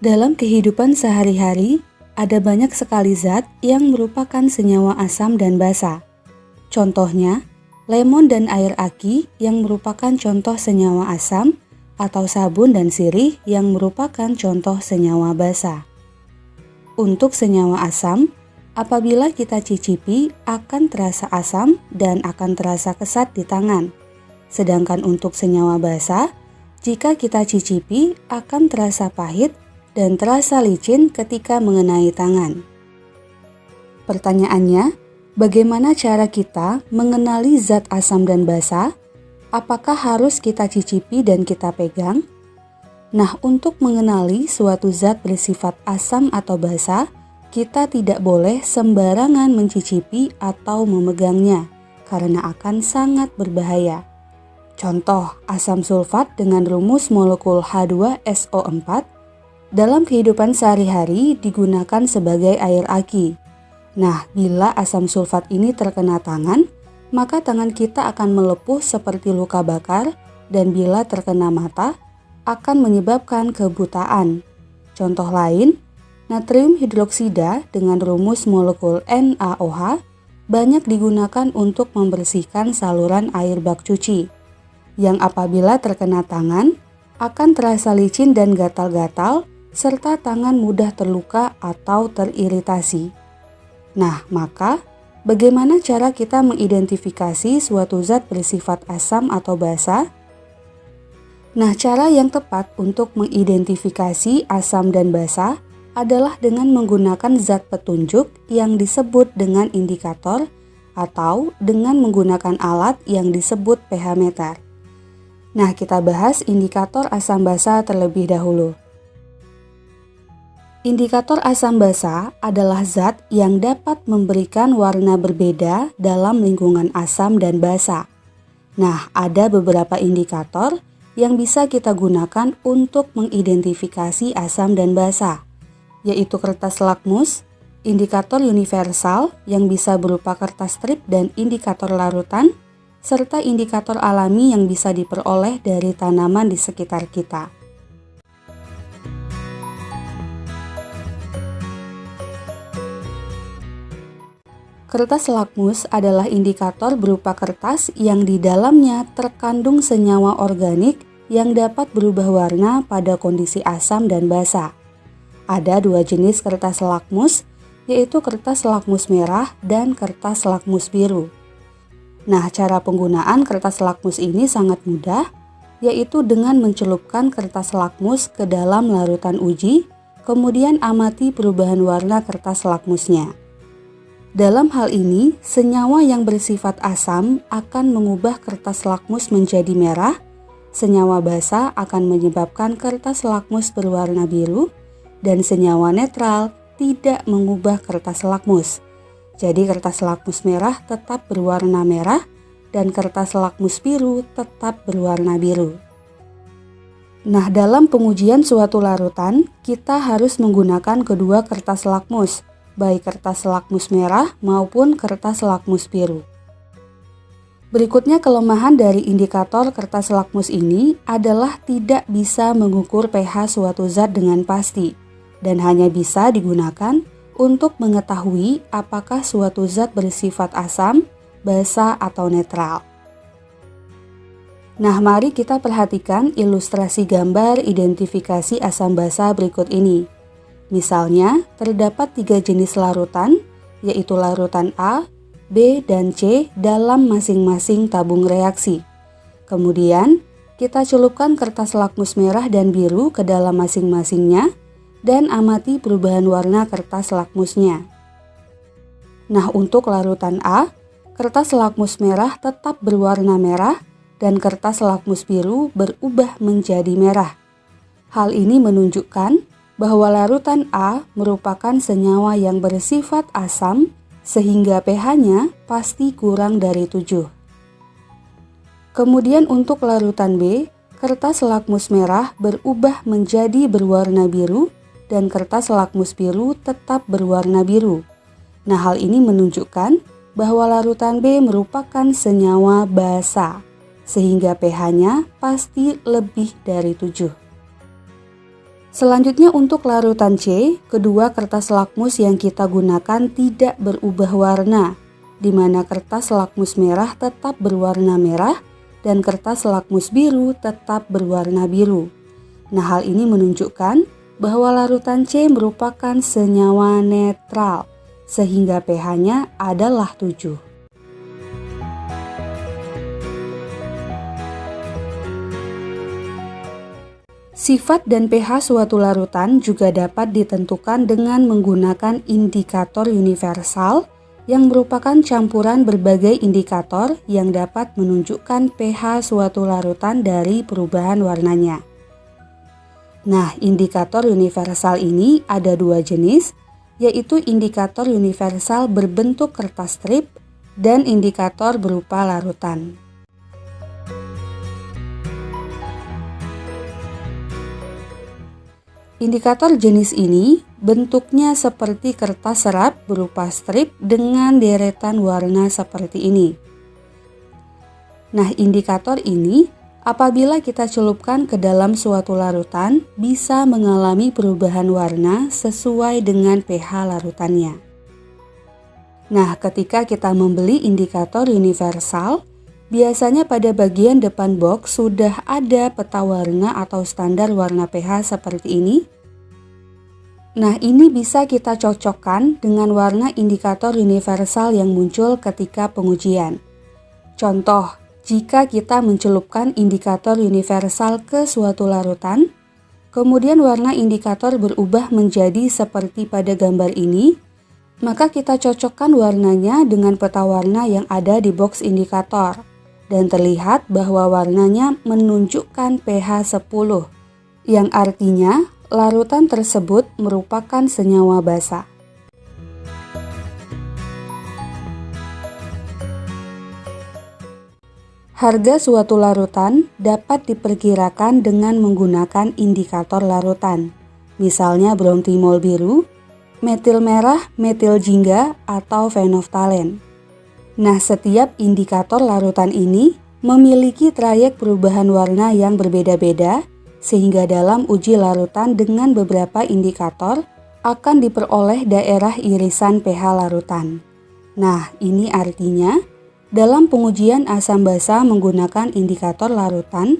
Dalam kehidupan sehari-hari, ada banyak sekali zat yang merupakan senyawa asam dan basa. Contohnya, lemon dan air aki yang merupakan contoh senyawa asam, atau sabun dan sirih yang merupakan contoh senyawa basa. Untuk senyawa asam, apabila kita cicipi akan terasa asam dan akan terasa kesat di tangan. Sedangkan untuk senyawa basa, jika kita cicipi akan terasa pahit dan terasa licin ketika mengenai tangan. Pertanyaannya, bagaimana cara kita mengenali zat asam dan basa? Apakah harus kita cicipi dan kita pegang? Nah, untuk mengenali suatu zat bersifat asam atau basa, kita tidak boleh sembarangan mencicipi atau memegangnya, karena akan sangat berbahaya. Contoh, asam sulfat dengan rumus molekul H2SO4 dalam kehidupan sehari-hari digunakan sebagai air aki. Nah, bila asam sulfat ini terkena tangan, maka tangan kita akan melepuh seperti luka bakar, dan bila terkena mata, akan menyebabkan kebutaan. Contoh lain, natrium hidroksida dengan rumus molekul NaOH banyak digunakan untuk membersihkan saluran air bak cuci, yang apabila terkena tangan, akan terasa licin dan gatal-gatal, serta tangan mudah terluka atau teriritasi. Nah, maka bagaimana cara kita mengidentifikasi suatu zat bersifat asam atau basa? Nah, cara yang tepat untuk mengidentifikasi asam dan basa adalah dengan menggunakan zat petunjuk yang disebut dengan indikator atau dengan menggunakan alat yang disebut pH meter. Nah, kita bahas indikator asam basa terlebih dahulu. Indikator asam basa adalah zat yang dapat memberikan warna berbeda dalam lingkungan asam dan basa. Nah, ada beberapa indikator yang bisa kita gunakan untuk mengidentifikasi asam dan basa, yaitu kertas lakmus, indikator universal yang bisa berupa kertas strip dan indikator larutan, serta indikator alami yang bisa diperoleh dari tanaman di sekitar kita. Kertas lakmus adalah indikator berupa kertas yang di dalamnya terkandung senyawa organik yang dapat berubah warna pada kondisi asam dan basa. Ada dua jenis kertas lakmus, yaitu kertas lakmus merah dan kertas lakmus biru. Nah, cara penggunaan kertas lakmus ini sangat mudah, yaitu dengan mencelupkan kertas lakmus ke dalam larutan uji, kemudian amati perubahan warna kertas lakmusnya. Dalam hal ini, senyawa yang bersifat asam akan mengubah kertas lakmus menjadi merah, senyawa basa akan menyebabkan kertas lakmus berwarna biru, dan senyawa netral tidak mengubah kertas lakmus. Jadi kertas lakmus merah tetap berwarna merah, dan kertas lakmus biru tetap berwarna biru. Nah, dalam pengujian suatu larutan, kita harus menggunakan kedua kertas lakmus, baik kertas lakmus merah maupun kertas lakmus biru. Berikutnya, kelemahan dari indikator kertas lakmus ini adalah tidak bisa mengukur pH suatu zat dengan pasti dan hanya bisa digunakan untuk mengetahui apakah suatu zat bersifat asam, basa, atau netral. Nah, mari kita perhatikan ilustrasi gambar identifikasi asam basa berikut ini. Misalnya, terdapat 3 jenis larutan, yaitu larutan A, B, dan C dalam masing-masing tabung reaksi. Kemudian, kita celupkan kertas lakmus merah dan biru ke dalam masing-masingnya dan amati perubahan warna kertas lakmusnya. Nah, untuk larutan A, kertas lakmus merah tetap berwarna merah dan kertas lakmus biru berubah menjadi merah. Hal ini menunjukkan bahwa larutan A merupakan senyawa yang bersifat asam sehingga pH-nya pasti kurang dari 7. Kemudian untuk larutan B, kertas lakmus merah berubah menjadi berwarna biru dan kertas lakmus biru tetap berwarna biru. Nah, hal ini menunjukkan bahwa larutan B merupakan senyawa basa sehingga pH-nya pasti lebih dari 7. Selanjutnya untuk larutan C, kedua kertas lakmus yang kita gunakan tidak berubah warna, di mana kertas lakmus merah tetap berwarna merah dan kertas lakmus biru tetap berwarna biru. Nah, hal ini menunjukkan bahwa larutan C merupakan senyawa netral, sehingga pH-nya adalah 7. Sifat dan pH suatu larutan juga dapat ditentukan dengan menggunakan indikator universal yang merupakan campuran berbagai indikator yang dapat menunjukkan pH suatu larutan dari perubahan warnanya. Nah, indikator universal ini ada dua jenis, yaitu indikator universal berbentuk kertas strip dan indikator berupa larutan. Indikator jenis ini bentuknya seperti kertas serap berupa strip dengan deretan warna seperti ini. Nah, indikator ini apabila kita celupkan ke dalam suatu larutan bisa mengalami perubahan warna sesuai dengan pH larutannya. Nah, ketika kita membeli indikator universal, biasanya pada bagian depan box sudah ada peta warna atau standar warna pH seperti ini. Nah, ini bisa kita cocokkan dengan warna indikator universal yang muncul ketika pengujian. Contoh, jika kita mencelupkan indikator universal ke suatu larutan, kemudian warna indikator berubah menjadi seperti pada gambar ini, maka kita cocokkan warnanya dengan peta warna yang ada di box indikator. Dan terlihat bahwa warnanya menunjukkan pH 10, yang artinya larutan tersebut merupakan senyawa basa. Harga suatu larutan dapat diperkirakan dengan menggunakan indikator larutan, misalnya bromthymol biru, metil merah, metil jingga, atau phenolphthalein. Nah, setiap indikator larutan ini memiliki trayek perubahan warna yang berbeda-beda, sehingga dalam uji larutan dengan beberapa indikator akan diperoleh daerah irisan pH larutan. Nah, ini artinya dalam pengujian asam basa menggunakan indikator larutan,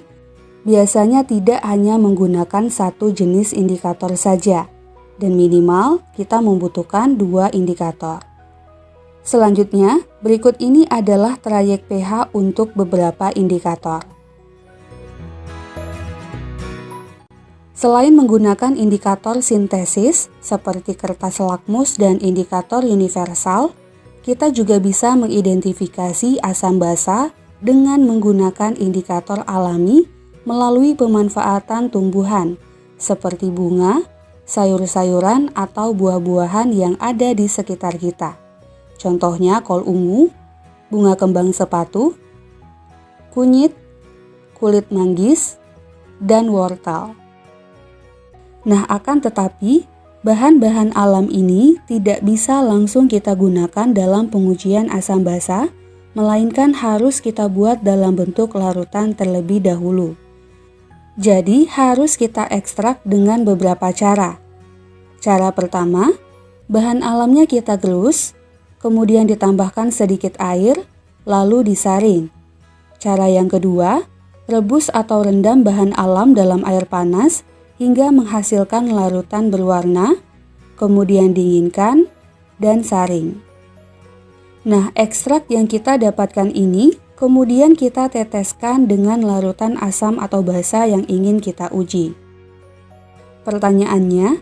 biasanya tidak hanya menggunakan satu jenis indikator saja, dan minimal kita membutuhkan 2 indikator. Selanjutnya, berikut ini adalah trayek pH untuk beberapa indikator. Selain menggunakan indikator sintesis seperti kertas lakmus dan indikator universal, kita juga bisa mengidentifikasi asam basa dengan menggunakan indikator alami melalui pemanfaatan tumbuhan seperti bunga, sayur-sayuran, atau buah-buahan yang ada di sekitar kita. Contohnya kol ungu, bunga kembang sepatu, kunyit, kulit manggis, dan wortel. Nah, akan tetapi bahan-bahan alam ini tidak bisa langsung kita gunakan dalam pengujian asam basa, melainkan harus kita buat dalam bentuk larutan terlebih dahulu. Jadi harus kita ekstrak dengan beberapa cara. Cara pertama, bahan alamnya kita gelus, kemudian ditambahkan sedikit air, lalu disaring. Cara yang kedua, rebus atau rendam bahan alam dalam air panas hingga menghasilkan larutan berwarna, kemudian dinginkan, dan saring. Nah, ekstrak yang kita dapatkan ini kemudian kita teteskan dengan larutan asam atau basa yang ingin kita uji. Pertanyaannya,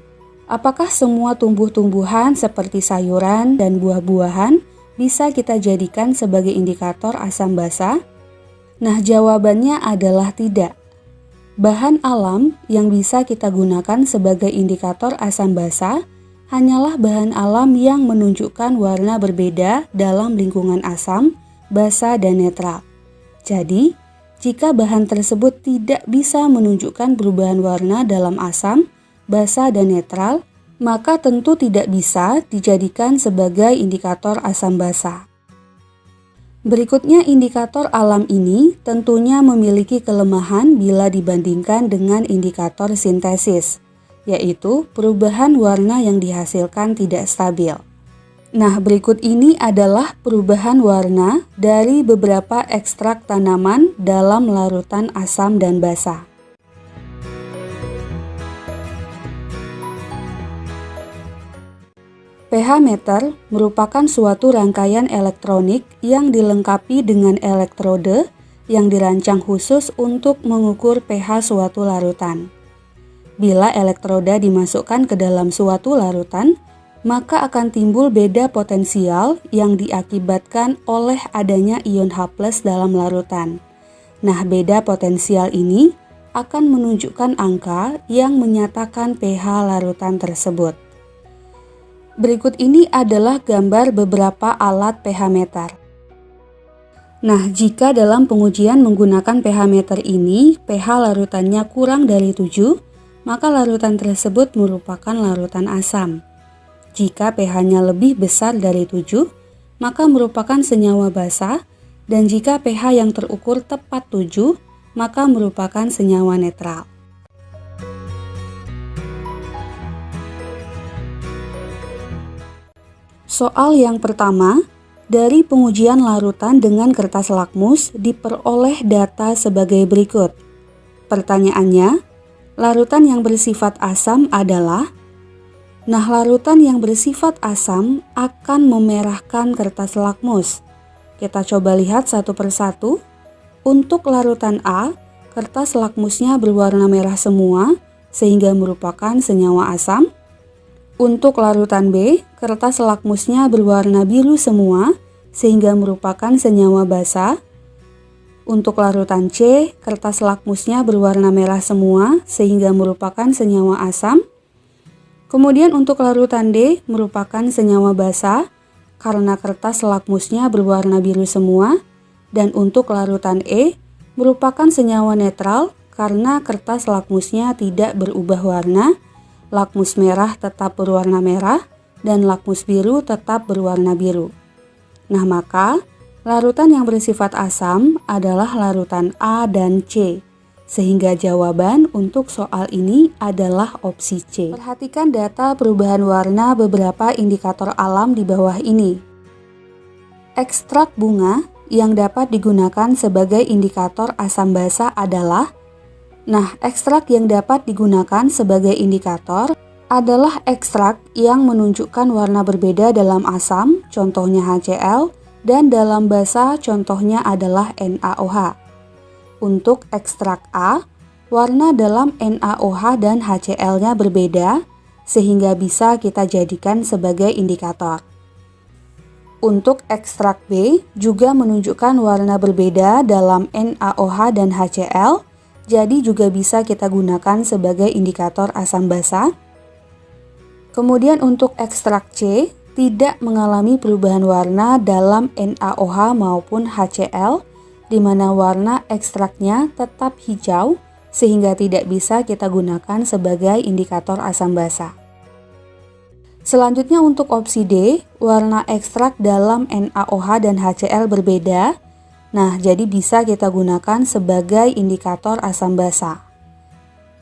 apakah semua tumbuh-tumbuhan seperti sayuran dan buah-buahan bisa kita jadikan sebagai indikator asam basa? Nah, jawabannya adalah tidak. Bahan alam yang bisa kita gunakan sebagai indikator asam basa hanyalah bahan alam yang menunjukkan warna berbeda dalam lingkungan asam, basa, dan netral. Jadi, jika bahan tersebut tidak bisa menunjukkan perubahan warna dalam asam, basa, dan netral, maka tentu tidak bisa dijadikan sebagai indikator asam basa. Berikutnya, indikator alam ini tentunya memiliki kelemahan bila dibandingkan dengan indikator sintesis, yaitu perubahan warna yang dihasilkan tidak stabil. Nah, berikut ini adalah perubahan warna dari beberapa ekstrak tanaman dalam larutan asam dan basa. pH meter merupakan suatu rangkaian elektronik yang dilengkapi dengan elektrode yang dirancang khusus untuk mengukur pH suatu larutan. Bila elektroda dimasukkan ke dalam suatu larutan, maka akan timbul beda potensial yang diakibatkan oleh adanya ion H+ dalam larutan. Nah, beda potensial ini akan menunjukkan angka yang menyatakan pH larutan tersebut. Berikut ini adalah gambar beberapa alat pH meter. Nah, jika dalam pengujian menggunakan pH meter ini, pH larutannya kurang dari 7, maka larutan tersebut merupakan larutan asam. Jika pH-nya lebih besar dari 7, maka merupakan senyawa basa, dan jika pH yang terukur tepat 7, maka merupakan senyawa netral. Soal yang pertama, dari pengujian larutan dengan kertas lakmus diperoleh data sebagai berikut. Pertanyaannya, larutan yang bersifat asam adalah. Nah, larutan yang bersifat asam akan memerahkan kertas lakmus. Kita coba lihat satu persatu. Untuk larutan A, kertas lakmusnya berwarna merah semua, sehingga merupakan senyawa asam. Untuk larutan B, kertas lakmusnya berwarna biru semua, sehingga merupakan senyawa basa. Untuk larutan C, kertas lakmusnya berwarna merah semua, sehingga merupakan senyawa asam. Kemudian untuk larutan D merupakan senyawa basa karena kertas lakmusnya berwarna biru semua, dan untuk larutan E merupakan senyawa netral karena kertas lakmusnya tidak berubah warna, lakmus merah tetap berwarna merah, dan lakmus biru tetap berwarna biru. Nah, maka larutan yang bersifat asam adalah larutan A dan C. Sehingga jawaban untuk soal ini adalah opsi C. Perhatikan data perubahan warna beberapa indikator alam di bawah ini. Ekstrak bunga yang dapat digunakan sebagai indikator asam basa adalah. Nah, ekstrak yang dapat digunakan sebagai indikator adalah ekstrak yang menunjukkan warna berbeda dalam asam, contohnya HCl, dan dalam basa, contohnya adalah NaOH. Untuk ekstrak A, warna dalam NaOH dan HCl-nya berbeda, sehingga bisa kita jadikan sebagai indikator. Untuk ekstrak B, juga menunjukkan warna berbeda dalam NaOH dan HCl, jadi juga bisa kita gunakan sebagai indikator asam basa. Kemudian untuk ekstrak C, tidak mengalami perubahan warna dalam NaOH maupun HCl, di mana warna ekstraknya tetap hijau sehingga tidak bisa kita gunakan sebagai indikator asam basa. Selanjutnya untuk opsi D, warna ekstrak dalam NaOH dan HCl berbeda. Nah, jadi bisa kita gunakan sebagai indikator asam basa.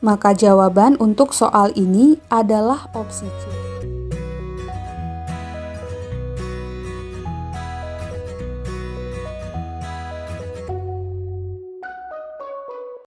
Maka jawaban untuk soal ini adalah opsi C.